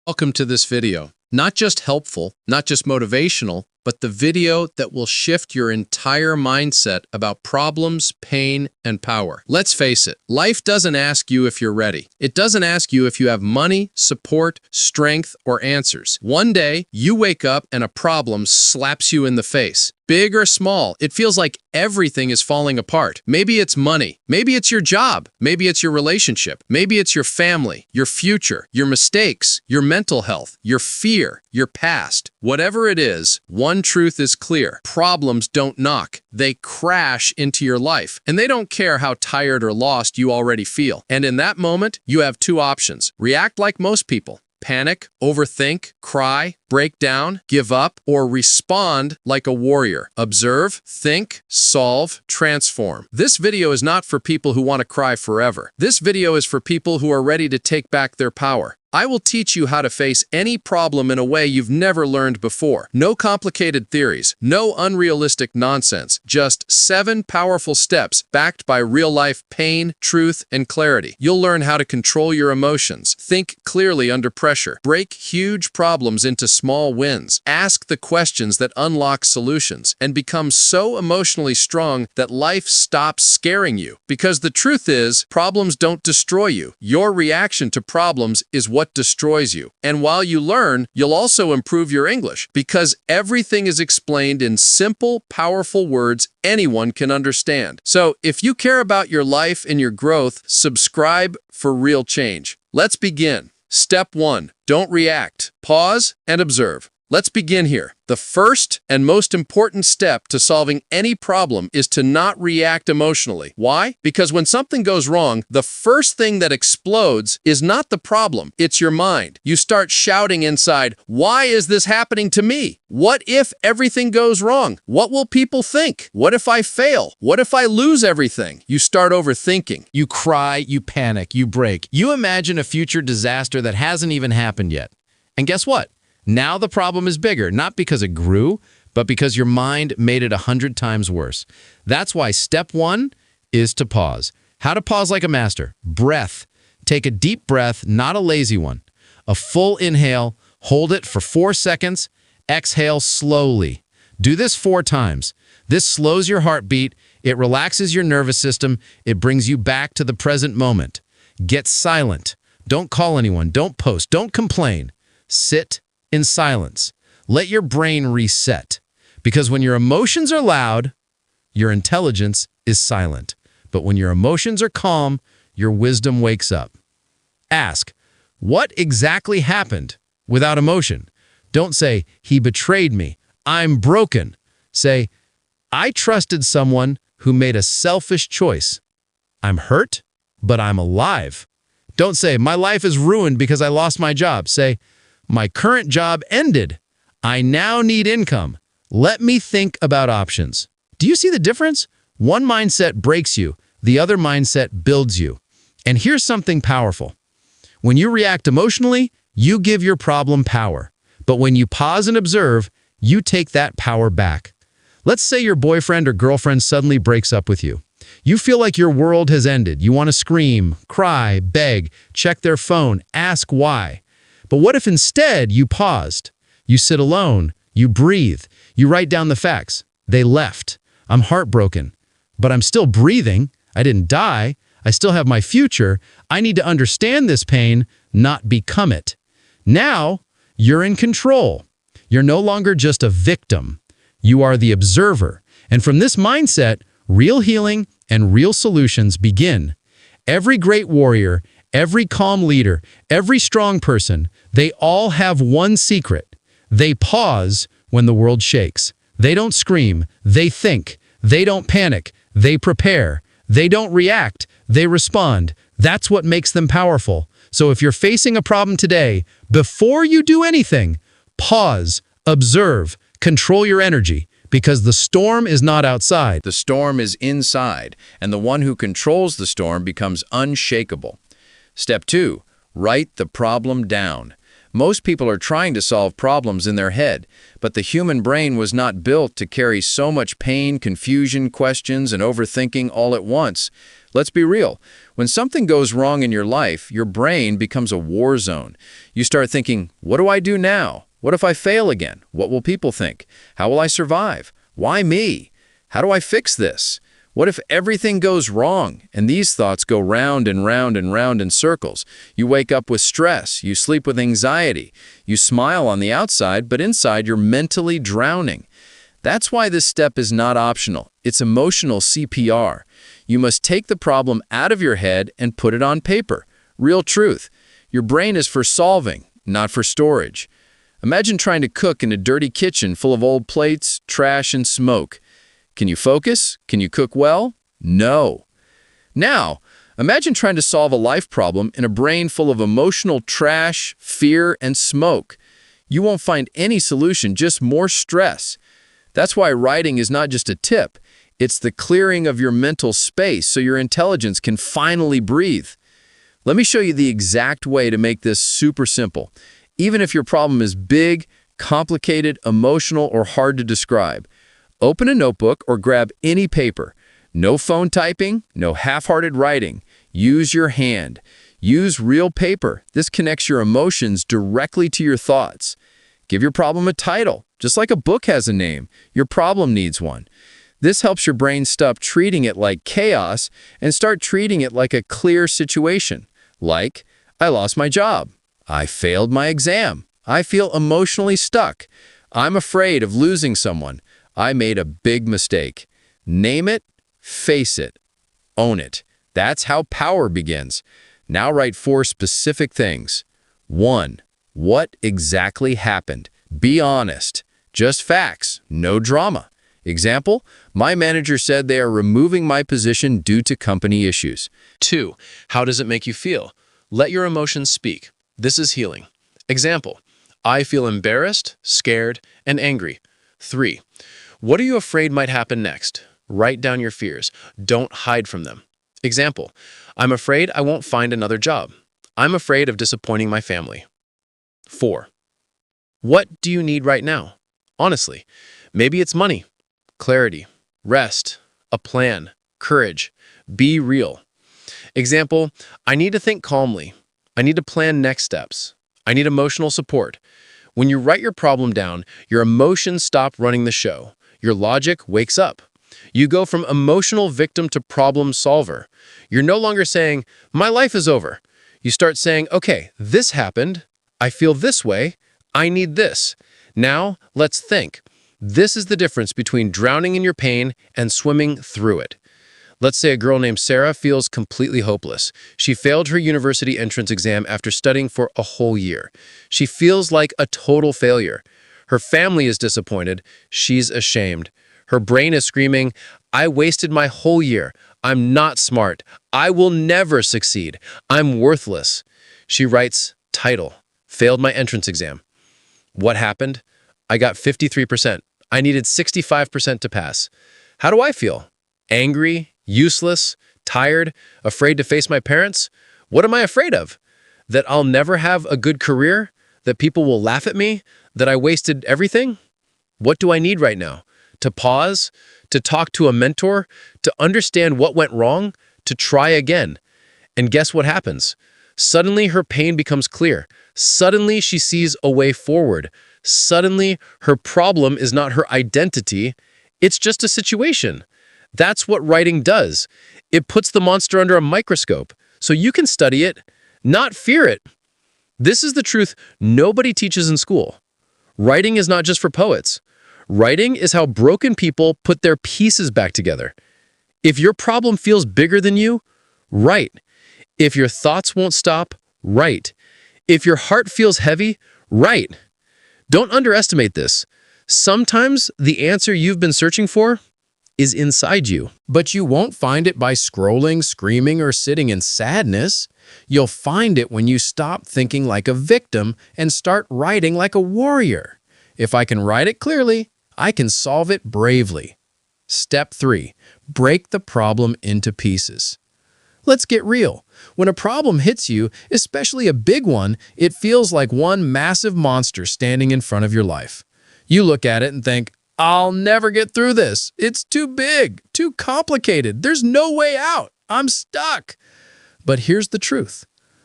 Welcome to this video. Not just helpful, not just motivational, but the video that will shift your entire mindset about problems, pain, and power. Let's face it, life doesn't ask you if you're ready. It doesn't ask you if you have money, support, strength, or answers. One day, you wake up and a problem slaps you in the face. Big or small, it feels like everything is falling apart. Maybe it's money. Maybe it's your job. Maybe it's your relationship. Maybe it's your family, your future, your mistakes, your mental health, your fear, your past. Whatever it is, one truth is clear. Problems don't knock. They crash into your life. And they don't care how tired or lost you already feel. And in that moment, you have two options. React like most people. Panic, overthink, cry, break down, give up, or respond like a warrior. Observe, think, solve, transform. This video is not for people who want to cry forever. This video is for people who are ready to take back their power. I will teach you how to face any problem in a way you've never learned before. No complicated theories, no unrealistic nonsense, just 7 powerful steps backed by real-life pain, truth, and clarity. You'll learn how to control your emotions, think clearly under pressure, break huge problems into small wins, ask the questions that unlock solutions, and become so emotionally strong that life stops scaring you. Because the truth is, problems don't destroy you. Your reaction to problems is what destroys you. And while you learn, you'll also improve your English, because everything is explained in simple, powerful words anyone can understand. So if you care about your life and your growth, subscribe for real change. Let's begin. Step 1. Don't react. Pause and observe. Let's begin here. The first and most important step to solving any problem is to not react emotionally. Why? Because when something goes wrong, the first thing that explodes is not the problem, it's your mind. You start shouting inside, "Why is this happening to me? What if everything goes wrong? What will people think? What if I fail? What if I lose everything?" You start overthinking. You cry, you panic, you break. You imagine a future disaster that hasn't even happened yet. And guess what? Now the problem is bigger, not because it grew, but because your mind made it 100 times worse. That's why step 1 is to pause. How to pause like a master. Breath. Take a deep breath, not a lazy one. A full inhale, hold it for 4 seconds, exhale slowly. Do this 4 times. This slows your heartbeat, it relaxes your nervous system, it brings you back to the present moment. Get silent. Don't call anyone, don't post, don't complain. Sit in silence. Let your brain reset. Because when your emotions are loud, your intelligence is silent. But when your emotions are calm, your wisdom wakes up. Ask, what exactly happened without emotion? Don't say, he betrayed me, I'm broken. Say, I trusted someone who made a selfish choice. I'm hurt, but I'm alive. Don't say, my life is ruined because I lost my job. Say, my current job ended. I now need income. Let me think about options. Do you see the difference? One mindset breaks you. The other mindset builds you. And here's something powerful. When you react emotionally, you give your problem power. But when you pause and observe, you take that power back. Let's say your boyfriend or girlfriend suddenly breaks up with you. You feel like your world has ended. You want to scream, cry, beg, check their phone, ask why. But what if instead you paused? You sit alone, you breathe, you write down the facts. They left. I'm heartbroken, but I'm still breathing. I didn't die. I still have my future. I need to understand this pain, not become it. Now, you're in control. You're no longer just a victim. You are the observer. And from this mindset, real healing and real solutions begin. Every great warrior, every calm leader, every strong person, they all have one secret. They pause when the world shakes. They don't scream. They think. They don't panic. They prepare. They don't react. They respond. That's what makes them powerful. So if you're facing a problem today, before you do anything, pause, observe, control your energy, because the storm is not outside. The storm is inside, and the one who controls the storm becomes unshakable. Step 2, write the problem down. Most people are trying to solve problems in their head, but the human brain was not built to carry so much pain, confusion, questions, and overthinking all at once. Let's be real. When something goes wrong in your life, your brain becomes a war zone. You start thinking, what do I do now? What if I fail again? What will people think? How will I survive? Why me? How do I fix this? What if everything goes wrong? And these thoughts go round and round and round in circles. You wake up with stress. You sleep with anxiety. You smile on the outside, but inside you're mentally drowning. That's why this step is not optional. It's emotional CPR. You must take the problem out of your head and put it on paper. Real truth. Your brain is for solving, not for storage. Imagine trying to cook in a dirty kitchen full of old plates, trash, and smoke. Can you focus? Can you cook well? No. Now, imagine trying to solve a life problem in a brain full of emotional trash, fear, and smoke. You won't find any solution, just more stress. That's why writing is not just a tip. It's the clearing of your mental space so your intelligence can finally breathe. Let me show you the exact way to make this super simple. Even if your problem is big, complicated, emotional, or hard to describe, open a notebook or grab any paper. No phone typing, no half-hearted writing. Use your hand. Use real paper. This connects your emotions directly to your thoughts. Give your problem a title. Just like a book has a name, your problem needs one. This helps your brain stop treating it like chaos and start treating it like a clear situation. Like, I lost my job. I failed my exam. I feel emotionally stuck. I'm afraid of losing someone. I made a big mistake. Name it, face it, own it. That's how power begins. Now write 4 specific things. 1. What exactly happened? Be honest. Just facts, no drama. Example, my manager said they are removing my position due to company issues. 2. How does it make you feel? Let your emotions speak. This is healing. Example, I feel embarrassed, scared, and angry. 3. What are you afraid might happen next? Write down your fears. Don't hide from them. Example, I'm afraid I won't find another job. I'm afraid of disappointing my family. 4. What do you need right now? Honestly, maybe it's money, clarity, rest, a plan, courage. Be real. Example, I need to think calmly. I need to plan next steps. I need emotional support. When you write your problem down, your emotions stop running the show. Your logic wakes up. You go from emotional victim to problem solver. You're no longer saying, my life is over. You start saying, okay, this happened. I feel this way. I need this. Now, let's think. This is the difference between drowning in your pain and swimming through it. Let's say a girl named Sarah feels completely hopeless. She failed her university entrance exam after studying for a whole year. She feels like a total failure. Her family is disappointed. She's ashamed. Her brain is screaming, I wasted my whole year. I'm not smart. I will never succeed. I'm worthless. She writes, title, failed my entrance exam. What happened? I got 53%. I needed 65% to pass. How do I feel? Angry, useless, tired, afraid to face my parents? What am I afraid of? That I'll never have a good career? That people will laugh at me? That I wasted everything? What do I need right now? To pause? To talk to a mentor? To understand what went wrong? To try again? And guess what happens? Suddenly her pain becomes clear. Suddenly she sees a way forward. Suddenly her problem is not her identity. It's just a situation. That's what writing does. It puts the monster under a microscope so you can study it, not fear it. This is the truth nobody teaches in school. Writing is not just for poets. Writing is how broken people put their pieces back together. If your problem feels bigger than you, write. If your thoughts won't stop, write. If your heart feels heavy, write. Don't underestimate this. Sometimes the answer you've been searching for is inside you. But you won't find it by scrolling, screaming, or sitting in sadness. You'll find it when you stop thinking like a victim and start writing like a warrior. If I can write it clearly, I can solve it bravely. Step 3. Break the problem into pieces. Let's get real. When a problem hits you, especially a big one, it feels like one massive monster standing in front of your life. You look at it and think, I'll never get through this. It's too big, too complicated. There's no way out. I'm stuck. But here's the truth.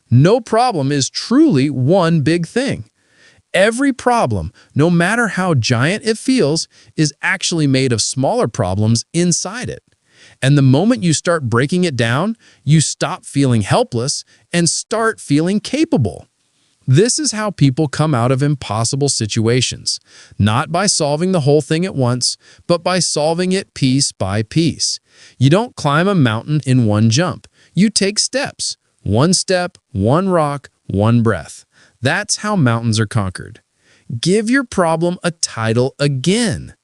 No problem is truly one big thing. Every problem, no matter how giant it feels, is actually made of smaller problems inside it. And the moment you start breaking it down, you stop feeling helpless and start feeling capable. This is how people come out of impossible situations, not by solving the whole thing at once, but by solving it piece by piece. You don't climb a mountain in one jump. You take steps. One step, one rock, one breath. That's how mountains are conquered. Give your problem a title again.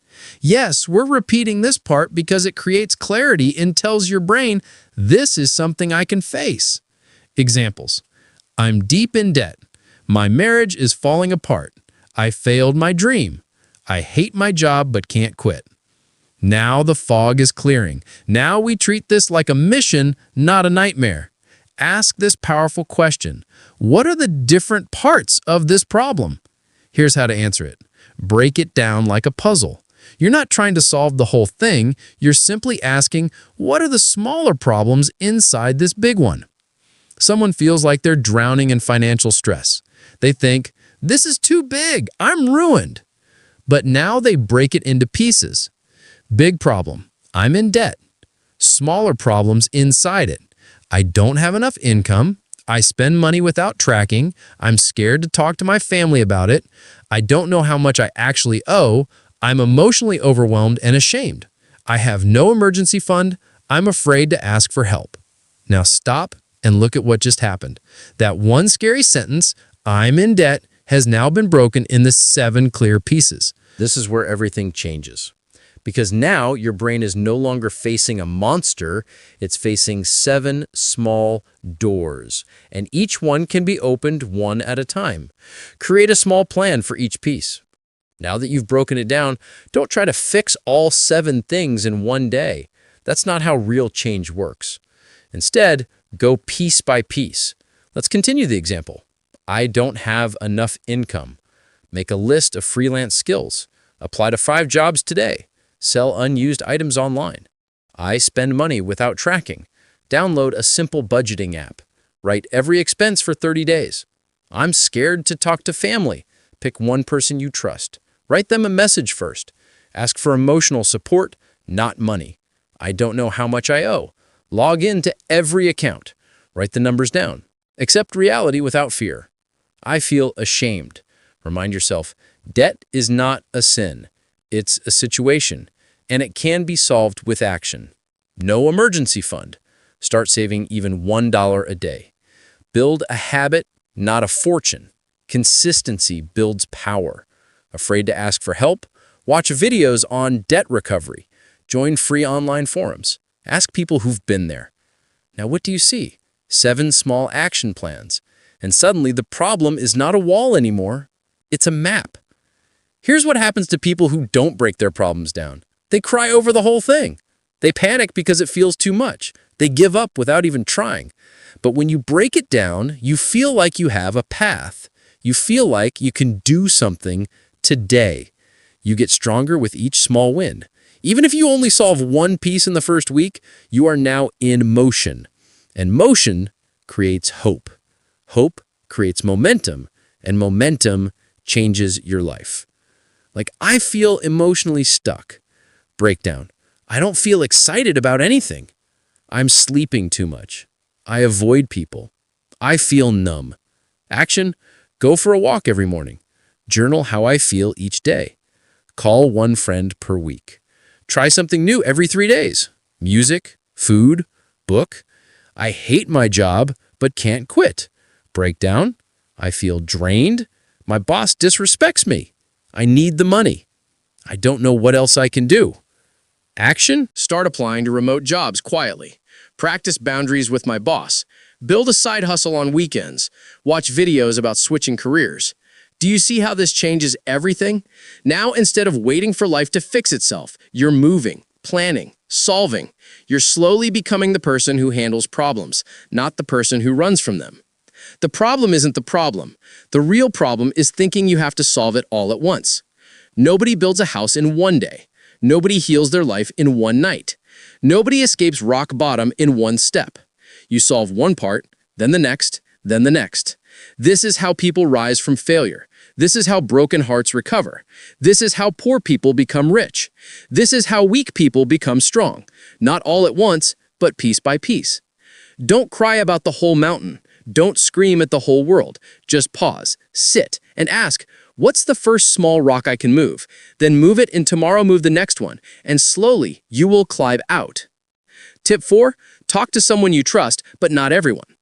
Yes, we're repeating this part because it creates clarity and tells your brain, this is something I can face. Examples. I'm deep in debt. My marriage is falling apart. I failed my dream. I hate my job but can't quit. Now the fog is clearing. Now we treat this like a mission, not a nightmare. Ask this powerful question. What are the different parts of this problem? Here's how to answer it. Break it down like a puzzle. You're not trying to solve the whole thing. You're simply asking, what are the smaller problems inside this big one? Someone feels like they're drowning in financial stress. They think, this is too big. I'm ruined. But now they break it into pieces. Big problem. I'm in debt. Smaller problems inside it. I don't have enough income. I spend money without tracking. I'm scared to talk to my family about it. I don't know how much I actually owe. I'm emotionally overwhelmed and ashamed. I have no emergency fund. I'm afraid to ask for help. Now stop and look at what just happened. That one scary sentence, I'm in debt, has now been broken into 7 clear pieces. This is where everything changes. Because now your brain is no longer facing a monster, it's facing 7 small doors, and each one can be opened one at a time. Create a small plan for each piece. Now that you've broken it down, don't try to fix all 7 things in one day. That's not how real change works. Instead, go piece by piece. Let's continue the example. I don't have enough income. Make a list of freelance skills. Apply to 5 jobs today. Sell unused items online. I spend money without tracking. Download a simple budgeting app. Write every expense for 30 days. I'm scared to talk to family. Pick one person you trust. Write them a message first. Ask for emotional support, not money. I don't know how much I owe. Log in to every account. Write the numbers down. Accept reality without fear. I feel ashamed. Remind yourself, debt is not a sin. It's a situation, and it can be solved with action. No emergency fund. Start saving even $1 a day. Build a habit, not a fortune. Consistency builds power. Afraid to ask for help? Watch videos on debt recovery. Join free online forums. Ask people who've been there. Now what do you see? 7 small action plans. And suddenly the problem is not a wall anymore. It's a map. Here's what happens to people who don't break their problems down. They cry over the whole thing. They panic because it feels too much. They give up without even trying. But when you break it down, you feel like you have a path. You feel like you can do something today. You get stronger with each small win. Even if you only solve one piece in the first week, you are now in motion. And motion creates hope. Hope creates momentum, and momentum changes your life. Like, I feel emotionally stuck. Breakdown. I don't feel excited about anything. I'm sleeping too much. I avoid people. I feel numb. Action. Go for a walk every morning. Journal how I feel each day. Call one friend per week. Try something new every 3 days. Music, food, book. I hate my job, but can't quit. Breakdown. I feel drained. My boss disrespects me. I need the money. I don't know what else I can do. Action? Start applying to remote jobs quietly. Practice boundaries with my boss. Build a side hustle on weekends. Watch videos about switching careers. Do you see how this changes everything? Now, instead of waiting for life to fix itself, you're moving. planning, solving. You're slowly becoming the person who handles problems, not the person who runs from them. The problem isn't the problem. The real problem is thinking you have to solve it all at once. Nobody builds a house in one day. Nobody heals their life in one night. Nobody escapes rock bottom in one step. You solve one part, then the next, then the next. This is how people rise from failure. This is how broken hearts recover. This is how poor people become rich. This is how weak people become strong. Not all at once, but piece by piece. Don't cry about the whole mountain. Don't scream at the whole world. Just pause, sit, and ask, what's the first small rock I can move? Then move it and tomorrow move the next one, and slowly you will climb out. Tip 4, talk to someone you trust, but not everyone.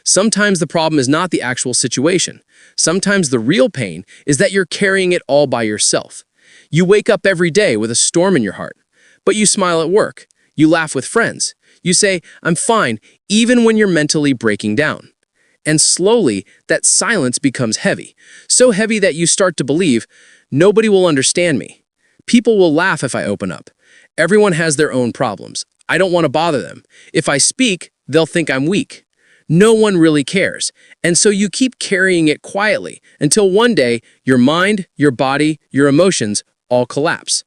Sometimes the problem is not the actual situation. Sometimes the real pain is that you're carrying it all by yourself. You wake up every day with a storm in your heart, but you smile at work. You laugh with friends. You say, I'm fine, even when you're mentally breaking down. And slowly, that silence becomes heavy. So heavy that you start to believe, nobody will understand me. People will laugh if I open up. Everyone has their own problems. I don't want to bother them. If I speak, they'll think I'm weak. No one really cares. And so you keep carrying it quietly until one day your mind, your body, your emotions all collapse.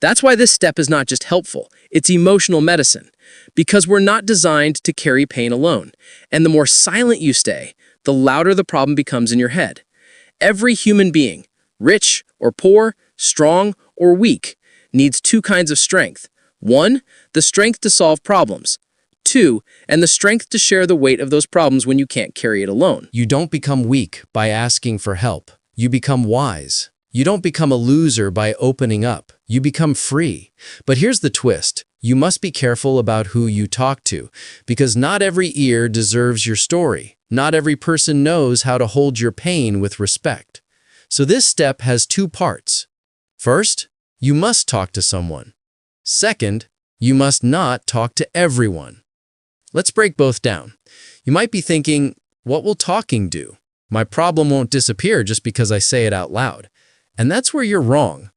That's why this step is not just helpful, it's emotional medicine. Because we're not designed to carry pain alone. And the more silent you stay, the louder the problem becomes in your head. Every human being, rich or poor, strong or weak, needs two kinds of strength. One, the strength to solve problems. Two, and the strength to share the weight of those problems when you can't carry it alone. You don't become weak by asking for help. You become wise. You don't become a loser by opening up. You become free. But here's the twist. You must be careful about who you talk to, because not every ear deserves your story. Not every person knows how to hold your pain with respect. So this step has two parts. First, you must talk to someone. Second, you must not talk to everyone. Let's break both down. You might be thinking, what will talking do? My problem won't disappear just because I say it out loud. And that's where you're wrong.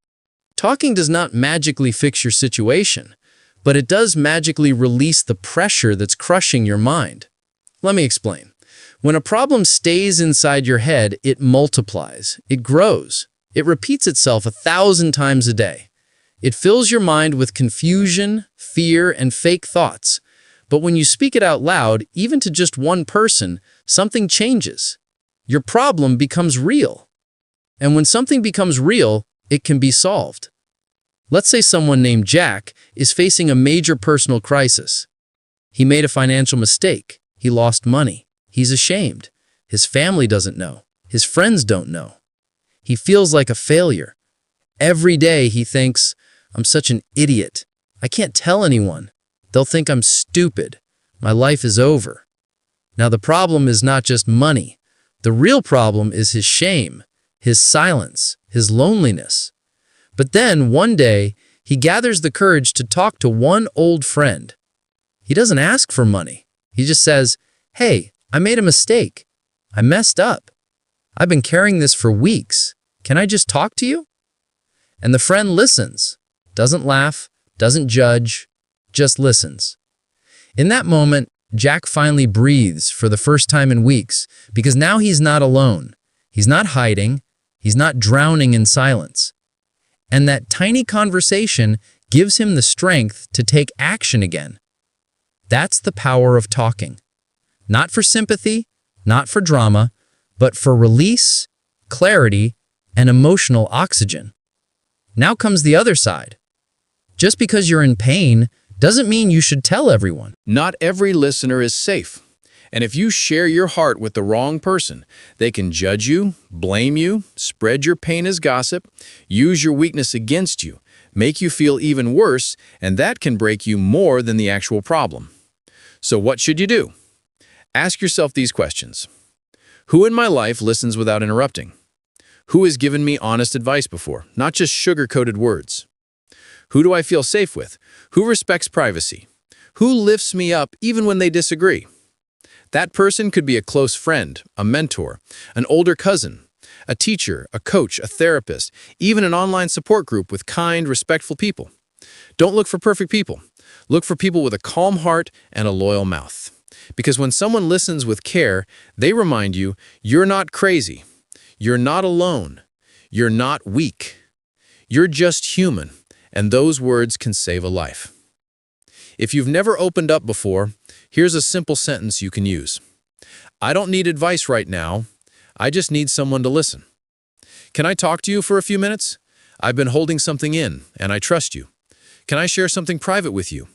Talking does not magically fix your situation, but it does magically release the pressure that's crushing your mind. Let me explain. When a problem stays inside your head, it multiplies, it grows, it repeats itself 1,000 times a day. It fills your mind with confusion, fear, and fake thoughts. But when you speak it out loud, even to just one person, something changes. Your problem becomes real. And when something becomes real, it can be solved. Let's say someone named Jack is facing a major personal crisis. He made a financial mistake. He lost money. He's ashamed. His family doesn't know. His friends don't know. He feels like a failure. Every day he thinks, I'm such an idiot. I can't tell anyone. They'll think I'm stupid. My life is over. Now the problem is not just money. The real problem is his shame, his silence, his loneliness. But then one day, he gathers the courage to talk to one old friend. He doesn't ask for money. He just says, hey, I made a mistake. I messed up. I've been carrying this for weeks. Can I just talk to you? And the friend listens, doesn't laugh, doesn't judge, just listens. In that moment, Jack finally breathes for the first time in weeks because now he's not alone. He's not hiding. He's not drowning in silence. And that tiny conversation gives him the strength to take action again. That's the power of talking. Not for sympathy, not for drama, but for release, clarity, and emotional oxygen. Now comes the other side. Just because you're in pain doesn't mean you should tell everyone. Not every listener is safe. And if you share your heart with the wrong person, they can judge you, blame you, spread your pain as gossip, use your weakness against you, make you feel even worse, and that can break you more than the actual problem. So what should you do? Ask yourself these questions. Who in my life listens without interrupting? Who has given me honest advice before, not just sugar-coated words? Who do I feel safe with? Who respects privacy? Who lifts me up even when they disagree? That person could be a close friend, a mentor, an older cousin, a teacher, a coach, a therapist, even an online support group with kind, respectful people. Don't look for perfect people. Look for people with a calm heart and a loyal mouth. Because when someone listens with care, they remind you, you're not crazy. You're not alone. You're not weak. You're just human, and those words can save a life. If you've never opened up before, here's a simple sentence you can use. I don't need advice right now. I just need someone to listen. Can I talk to you for a few minutes? I've been holding something in, and I trust you. Can I share something private with you?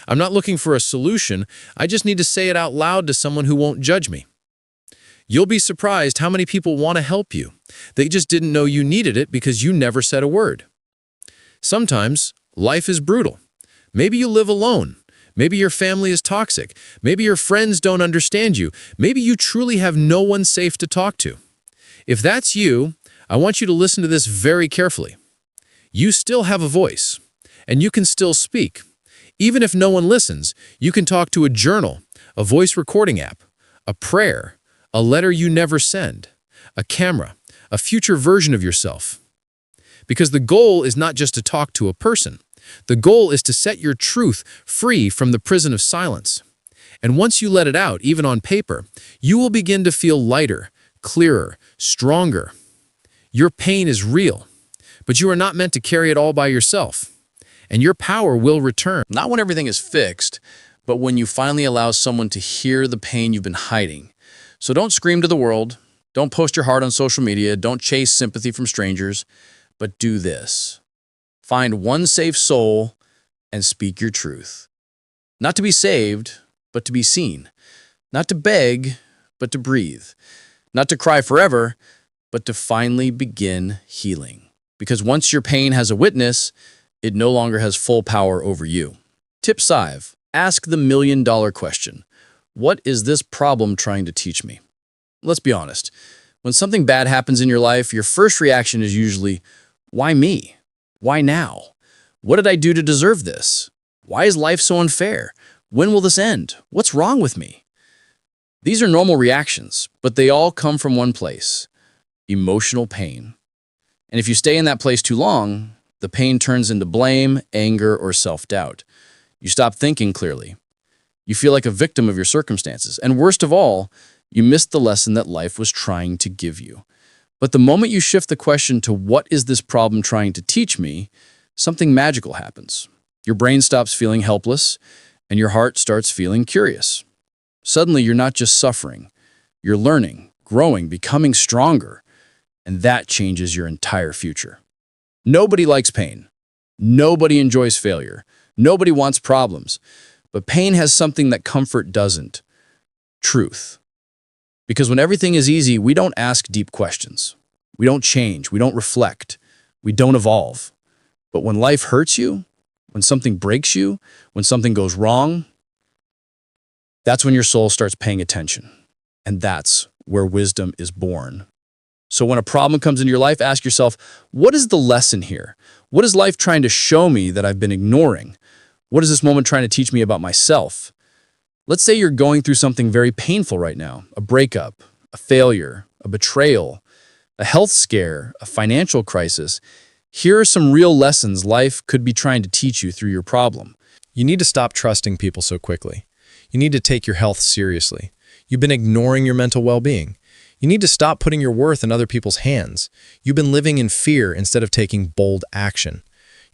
I'm not looking for a solution. I just need to say it out loud to someone who won't judge me. You'll be surprised how many people want to help you. They just didn't know you needed it because you never said a word. Sometimes, life is brutal. Maybe you live alone. Maybe your family is toxic. Maybe your friends don't understand you. Maybe you truly have no one safe to talk to. If that's you, I want you to listen to this very carefully. You still have a voice, and you can still speak. Even if no one listens, you can talk to a journal, a voice recording app, a prayer, a letter you never send, a camera, a future version of yourself. Because the goal is not just to talk to a person. The goal is to set your truth free from the prison of silence. And once you let it out, even on paper, you will begin to feel lighter, clearer, stronger. Your pain is real, but you are not meant to carry it all by yourself. And your power will return. Not when everything is fixed, but when you finally allow someone to hear the pain you've been hiding. So don't scream to the world. Don't post your heart on social media. Don't chase sympathy from strangers. But do this. Find one safe soul and speak your truth. Not to be saved, but to be seen. Not to beg, but to breathe. Not to cry forever, but to finally begin healing. Because once your pain has a witness, it no longer has full power over you. Tip 5. Ask the million-dollar question. What is this problem trying to teach me? Let's be honest. When something bad happens in your life, your first reaction is usually, why me? Why now? What did I do to deserve this? Why is life so unfair? When will this end? What's wrong with me? These are normal reactions, but they all come from one place: emotional pain. And if you stay in that place too long, the pain turns into blame, anger, or self-doubt. You stop thinking clearly. You feel like a victim of your circumstances. And worst of all, you miss the lesson that life was trying to give you. But the moment you shift the question to what is this problem trying to teach me, something magical happens. Your brain stops feeling helpless, and your heart starts feeling curious. Suddenly, you're not just suffering. You're learning, growing, becoming stronger. And that changes your entire future. Nobody likes pain. Nobody enjoys failure. Nobody wants problems. But pain has something that comfort doesn't: truth. Because when everything is easy, we don't ask deep questions. We don't change. We don't reflect. We don't evolve. But when life hurts you, when something breaks you, when something goes wrong, that's when your soul starts paying attention. And that's where wisdom is born. So when a problem comes into your life, ask yourself, what is the lesson here? What is life trying to show me that I've been ignoring? What is this moment trying to teach me about myself? Let's say you're going through something very painful right now: a breakup, a failure, a betrayal, a health scare, a financial crisis. Here are some real lessons life could be trying to teach you through your problem. You need to stop trusting people so quickly. You need to take your health seriously. You've been ignoring your mental well-being. You need to stop putting your worth in other people's hands. You've been living in fear instead of taking bold action.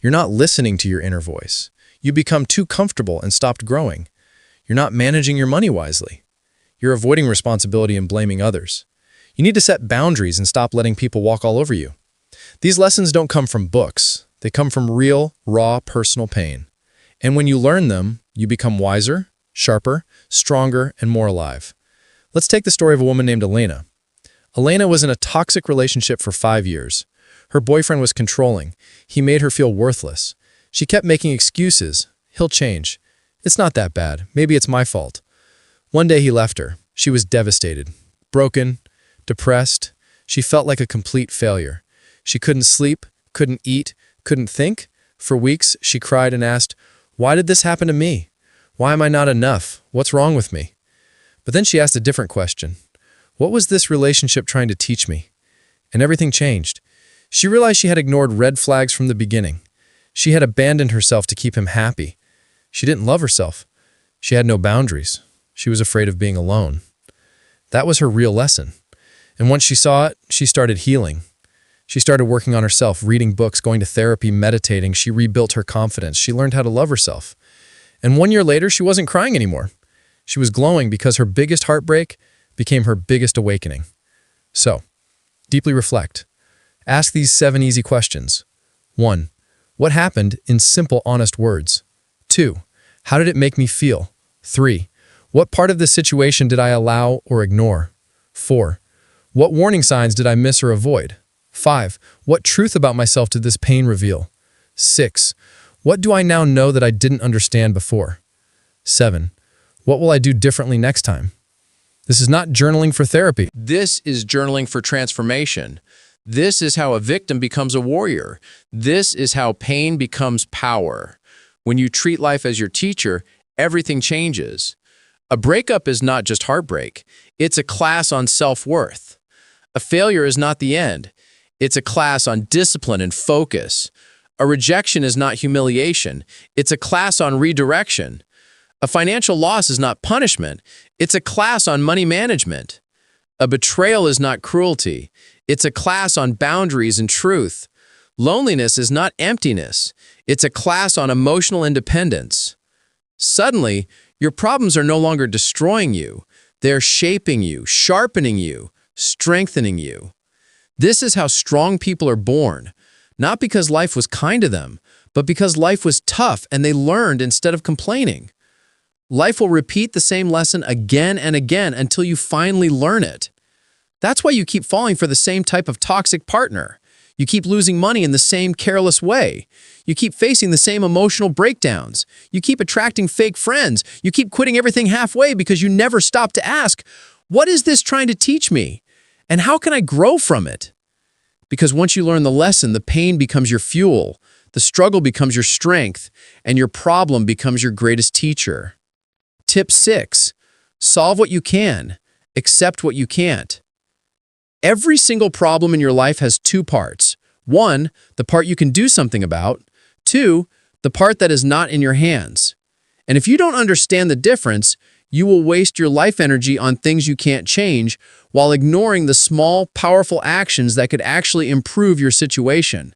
You're not listening to your inner voice. You become too comfortable and stopped growing. You're not managing your money wisely. You're avoiding responsibility and blaming others. You need to set boundaries and stop letting people walk all over you. These lessons don't come from books. They come from real, raw, personal pain. And when you learn them, you become wiser, sharper, stronger, and more alive. Let's take the story of a woman named Elena. Elena was in a toxic relationship for 5 years. Her boyfriend was controlling. He made her feel worthless. She kept making excuses. He'll change. It's not that bad. Maybe it's my fault. One day he left her. She was devastated, broken, depressed. She felt like a complete failure. She couldn't sleep, couldn't eat, couldn't think. For weeks, she cried and asked, "Why did this happen to me? Why am I not enough? What's wrong with me?" But then she asked a different question. What was this relationship trying to teach me? And everything changed. She realized she had ignored red flags from the beginning. She had abandoned herself to keep him happy. She didn't love herself. She had no boundaries. She was afraid of being alone. That was her real lesson. And once she saw it, she started healing. She started working on herself, reading books, going to therapy, meditating. She rebuilt her confidence. She learned how to love herself. And 1 year later, she wasn't crying anymore. She was glowing because her biggest heartbreak became her biggest awakening. So, deeply reflect. Ask these 7 easy questions. 1. What happened in simple, honest words? 2. How did it make me feel? 3. What part of the situation did I allow or ignore? 4. What warning signs did I miss or avoid? 5. What truth about myself did this pain reveal? 6. What do I now know that I didn't understand before? 7. What will I do differently next time? This is not journaling for therapy. This is journaling for transformation. This is how a victim becomes a warrior. This is how pain becomes power. When you treat life as your teacher, everything changes. A breakup is not just heartbreak. It's a class on self-worth. A failure is not the end. It's a class on discipline and focus. A rejection is not humiliation. It's a class on redirection. A financial loss is not punishment. It's a class on money management. A betrayal is not cruelty. It's a class on boundaries and truth. Loneliness is not emptiness. It's a class on emotional independence. Suddenly, your problems are no longer destroying you. They're shaping you, sharpening you, strengthening you. This is how strong people are born, not because life was kind to them, but because life was tough and they learned instead of complaining. Life will repeat the same lesson again and again until you finally learn it. That's why you keep falling for the same type of toxic partner. You keep losing money in the same careless way. You keep facing the same emotional breakdowns. You keep attracting fake friends. You keep quitting everything halfway because you never stop to ask, what is this trying to teach me? And how can I grow from it? Because once you learn the lesson, the pain becomes your fuel, the struggle becomes your strength, and your problem becomes your greatest teacher. Tip 6. Solve what you can. Accept what you can't. Every single problem in your life has 2 parts. 1, the part you can do something about. 2, the part that is not in your hands. And if you don't understand the difference, you will waste your life energy on things you can't change while ignoring the small, powerful actions that could actually improve your situation.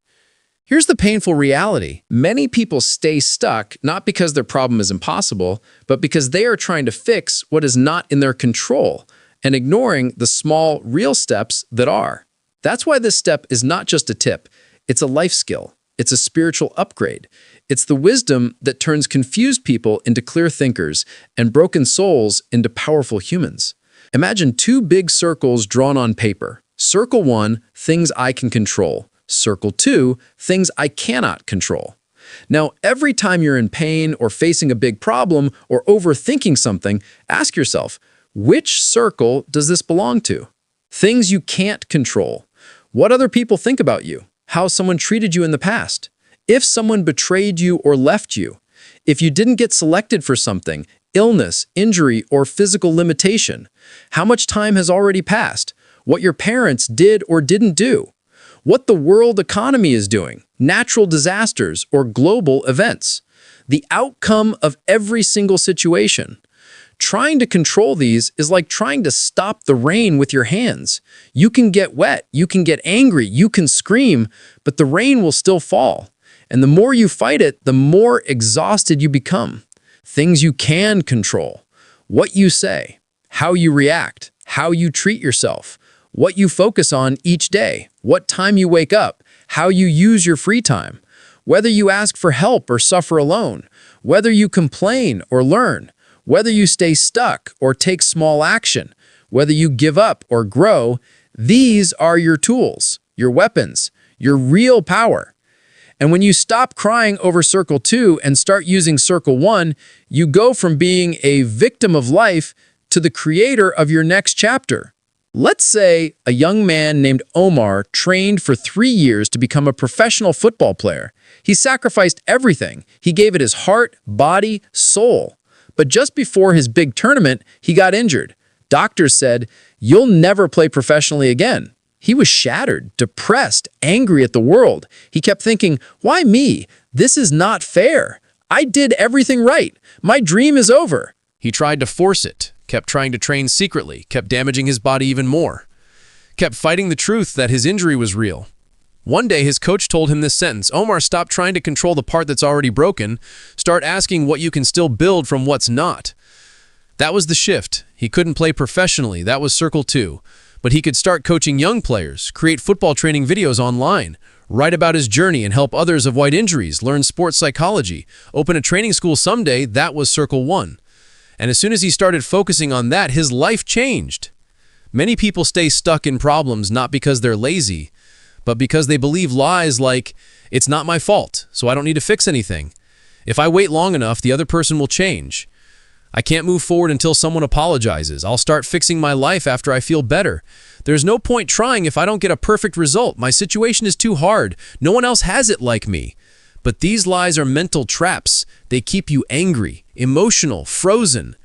Here's the painful reality. Many people stay stuck not because their problem is impossible, but because they are trying to fix what is not in their control and ignoring the small, real steps that are. That's why this step is not just a tip. It's a life skill. It's a spiritual upgrade. It's the wisdom that turns confused people into clear thinkers and broken souls into powerful humans. Imagine 2 big circles drawn on paper. Circle 1, things I can control. Circle 2, things I cannot control. Now, every time you're in pain or facing a big problem or overthinking something, ask yourself, which circle does this belong to? Things you can't control. What other people think about you? How someone treated you in the past? If someone betrayed you or left you? If you didn't get selected for something, illness, injury, or physical limitation? How much time has already passed? What your parents did or didn't do? What the world economy is doing? Natural disasters or global events? The outcome of every single situation. Trying to control these is like trying to stop the rain with your hands. You can get wet, you can get angry, you can scream, but the rain will still fall. And the more you fight it, the more exhausted you become. Things you can control. What you say, how you react, how you treat yourself, what you focus on each day, what time you wake up, how you use your free time, whether you ask for help or suffer alone, whether you complain or learn, whether you stay stuck or take small action, whether you give up or grow, these are your tools, your weapons, your real power. And when you stop crying over circle 2 and start using circle 1, you go from being a victim of life to the creator of your next chapter. Let's say a young man named Omar trained for 3 years to become a professional football player. He sacrificed everything. He gave it his heart, body, soul. But just before his big tournament, he got injured. Doctors said, "You'll never play professionally again." He was shattered, depressed, angry at the world. He kept thinking, "Why me? This is not fair. I did everything right. My dream is over. He tried to force it, kept trying to train secretly, kept damaging his body even more, kept fighting the truth that his injury was real. One day, his coach told him this sentence: Omar, stop trying to control the part that's already broken. Start asking what you can still build from what's not. That was the shift. He couldn't play professionally. That was Circle 2. But he could start coaching young players, create football training videos online, write about his journey and help others avoid injuries, learn sports psychology, open a training school someday. That was Circle 1. And as soon as he started focusing on that, his life changed. Many people stay stuck in problems not because they're lazy, but because they believe lies like, it's not my fault, so I don't need to fix anything. If I wait long enough, the other person will change. I can't move forward until someone apologizes. I'll start fixing my life after I feel better. There's no point trying if I don't get a perfect result. My situation is too hard. No one else has it like me. But these lies are mental traps. They keep you angry, emotional, frozen,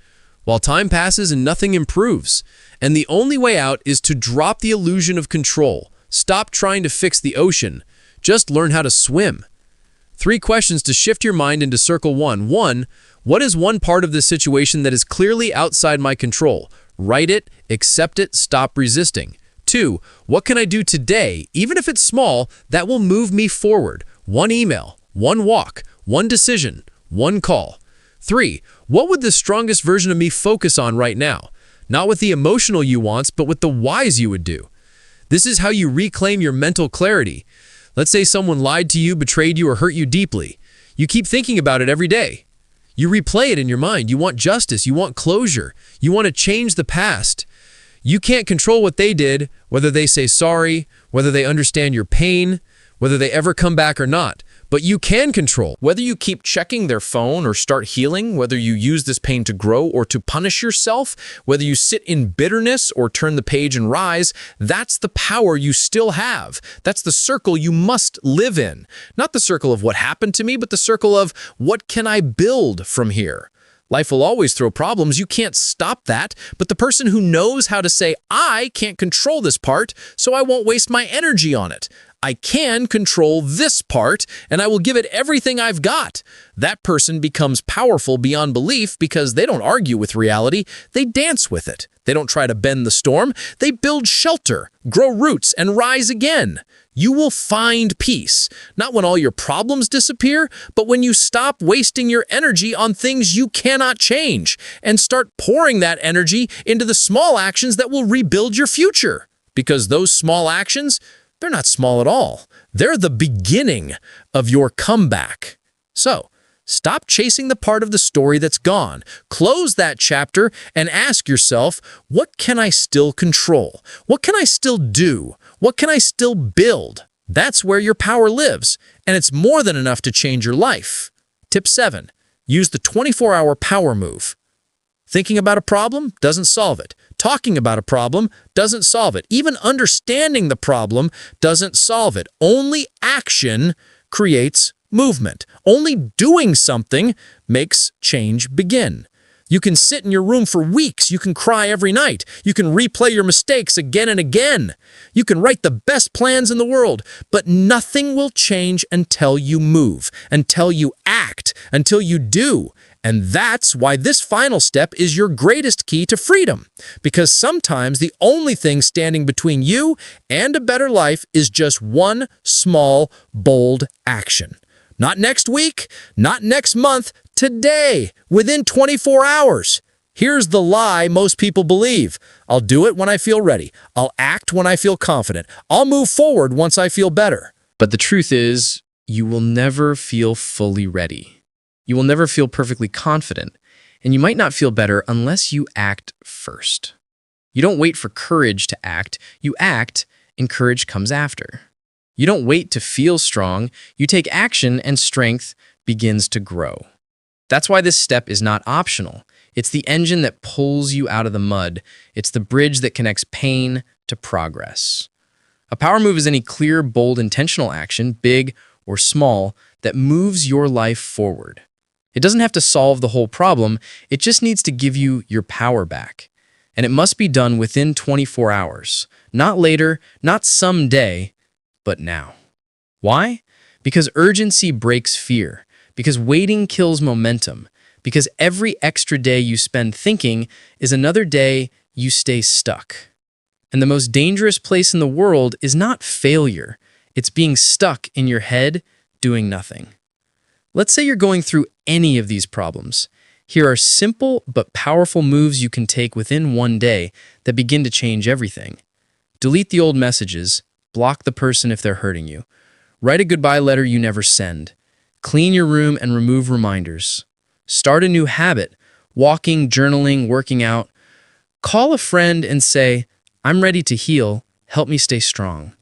while time passes and nothing improves. And the only way out is to drop the illusion of control. Stop trying to fix the ocean. Just learn how to swim. 3 questions to shift your mind into Circle 1. 1. What is one part of this situation that is clearly outside my control? Write it, accept it, stop resisting. 2. What can I do today, even if it's small, that will move me forward? 1 email, 1 walk, 1 decision, 1 call. 3. What would the strongest version of me focus on right now? Not with the emotional you wants, but with the whys you would do. This is how you reclaim your mental clarity. Let's say someone lied to you, betrayed you, or hurt you deeply. You keep thinking about it every day. You replay it in your mind. You want justice. You want closure. You want to change the past. You can't control what they did, whether they say sorry, whether they understand your pain, whether they ever come back or not. But you can control whether you keep checking their phone or start healing, whether you use this pain to grow or to punish yourself, whether you sit in bitterness or turn the page and rise. That's the power you still have. That's the circle you must live in. Not the circle of what happened to me, but the circle of what can I build from here? Life will always throw problems. You can't stop that. But the person who knows how to say, I can't control this part, so I won't waste my energy on it. I can control this part, and I will give it everything I've got. That person becomes powerful beyond belief because they don't argue with reality. They dance with it. They don't try to bend the storm. They build shelter, grow roots, and rise again. You will find peace, not when all your problems disappear, but when you stop wasting your energy on things you cannot change and start pouring that energy into the small actions that will rebuild your future. Because those small actions, they're not small at all. They're the beginning of your comeback. So, stop chasing the part of the story that's gone. Close that chapter and ask yourself, what can I still control? What can I still do? What can I still build? That's where your power lives, and it's more than enough to change your life. Tip 7. Use the 24-hour power move. Thinking about a problem doesn't solve it. Talking about a problem doesn't solve it. Even understanding the problem doesn't solve it. Only action creates movement. Only doing something makes change begin. You can sit in your room for weeks. You can cry every night. You can replay your mistakes again and again. You can write the best plans in the world, but nothing will change until you move, until you act, until you do. And that's why this final step is your greatest key to freedom. Because sometimes the only thing standing between you and a better life is just one small, bold action. Not next week, not next month, today, within 24 hours. Here's the lie most people believe. I'll do it when I feel ready. I'll act when I feel confident. I'll move forward once I feel better. But the truth is, you will never feel fully ready. You will never feel perfectly confident, and you might not feel better unless you act first. You don't wait for courage to act. You act, and courage comes after. You don't wait to feel strong. You take action, and strength begins to grow. That's why this step is not optional. It's the engine that pulls you out of the mud. It's the bridge that connects pain to progress. A power move is any clear, bold, intentional action, big or small, that moves your life forward. It doesn't have to solve the whole problem. It just needs to give you your power back. And it must be done within 24 hours. Not later, not someday, but now. Why? Because urgency breaks fear. Because waiting kills momentum. Because every extra day you spend thinking is another day you stay stuck. And the most dangerous place in the world is not failure. It's being stuck in your head doing nothing. Let's say you're going through any of these problems. Here are simple but powerful moves you can take within one day that begin to change everything. Delete the old messages. Block the person if they're hurting you. Write a goodbye letter you never send. Clean your room and remove reminders. Start a new habit. Walking, journaling, working out. Call a friend and say, "I'm ready to heal. Help me stay strong."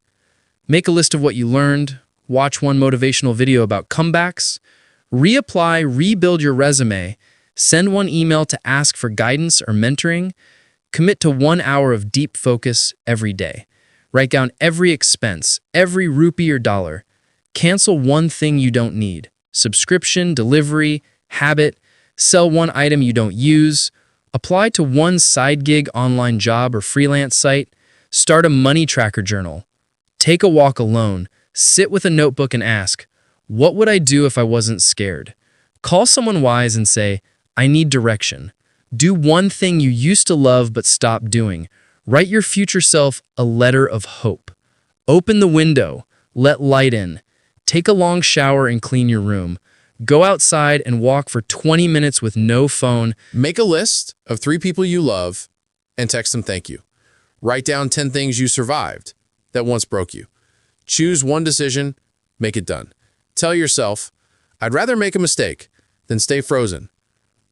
Make a list of what you learned. Watch one motivational video about comebacks. Reapply, rebuild your resume. Send one email to ask for guidance or mentoring. Commit to 1 hour of deep focus every day. Write down every expense, every rupee or dollar. Cancel one thing you don't need. Subscription, delivery, habit. Sell one item you don't use. Apply to one side gig, online job, or freelance site. Start a money tracker journal. Take a walk alone. Sit with a notebook and ask, what would I do if I wasn't scared? Call someone wise and say, I need direction. Do one thing you used to love but stopped doing. Write your future self a letter of hope. Open the window. Let light in. Take a long shower and clean your room. Go outside and walk for 20 minutes with no phone. Make a list of 3 people you love and text them thank you. Write down 10 things you survived that once broke you. Choose one decision, make it done. Tell yourself, I'd rather make a mistake than stay frozen.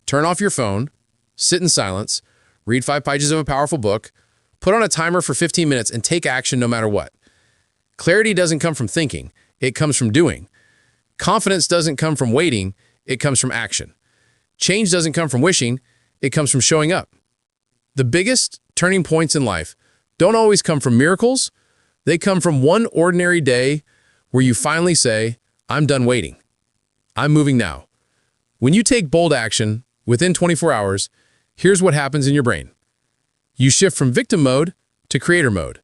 Turn off your phone, sit in silence, read 5 pages of a powerful book, put on a timer for 15 minutes and take action no matter what. Clarity doesn't come from thinking, it comes from doing. Confidence doesn't come from waiting, it comes from action. Change doesn't come from wishing, it comes from showing up. The biggest turning points in life don't always come from miracles, they come from one ordinary day where you finally say, I'm done waiting. I'm moving now. When you take bold action within 24 hours, here's what happens in your brain. You shift from victim mode to creator mode.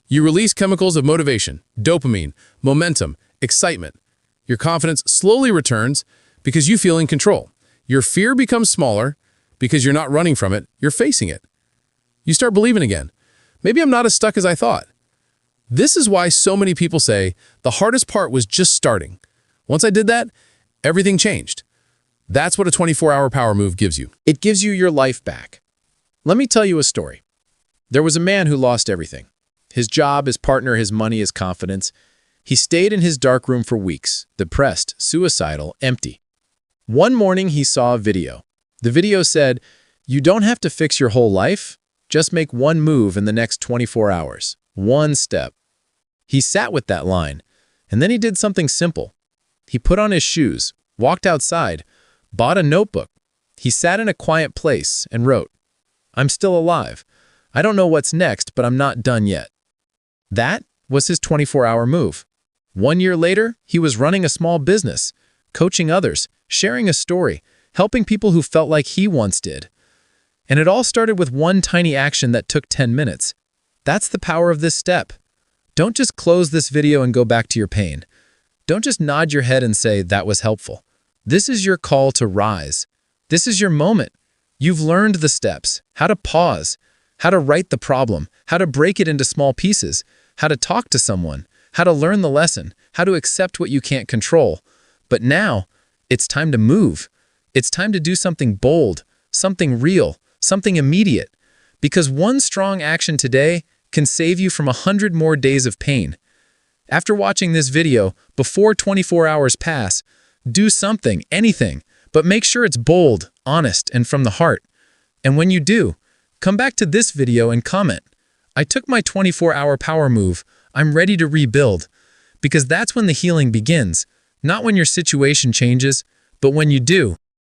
You release chemicals of motivation, dopamine, momentum, excitement. Your confidence slowly returns because you feel in control. Your fear becomes smaller because you're not running from it, you're facing it. You start believing again. Maybe I'm not as stuck as I thought. This is why so many people say the hardest part was just starting. Once I did that, everything changed. That's what a 24-hour power move gives you. It gives you your life back. Let me tell you a story. There was a man who lost everything. His job, his partner, his money, his confidence. He stayed in his dark room for weeks, depressed, suicidal, empty. One morning, he saw a video. The video said, you don't have to fix your whole life. Just make one move in the next 24 hours. One step. He sat with that line, and then he did something simple. He put on his shoes, walked outside, bought a notebook. He sat in a quiet place and wrote, I'm still alive. I don't know what's next, but I'm not done yet. That was his 24-hour move. 1 year later, he was running a small business, coaching others, sharing a story, helping people who felt like he once did. And it all started with one tiny action that took 10 minutes. That's the power of this step. Don't just close this video and go back to your pain. Don't just nod your head and say, that was helpful. This is your call to rise. This is your moment. You've learned the steps, how to pause, how to write the problem, how to break it into small pieces, how to talk to someone, how to learn the lesson, how to accept what you can't control. But now, it's time to move. It's time to do something bold, something real, something immediate. Because one strong action today can save you from 100 more days of pain. After watching this video, before 24 hours pass, do something, anything, but make sure it's bold, honest, and from the heart. And when you do, come back to this video and comment, I took my 24-hour power move, I'm ready to rebuild. Because that's when the healing begins, not when your situation changes, but when you do.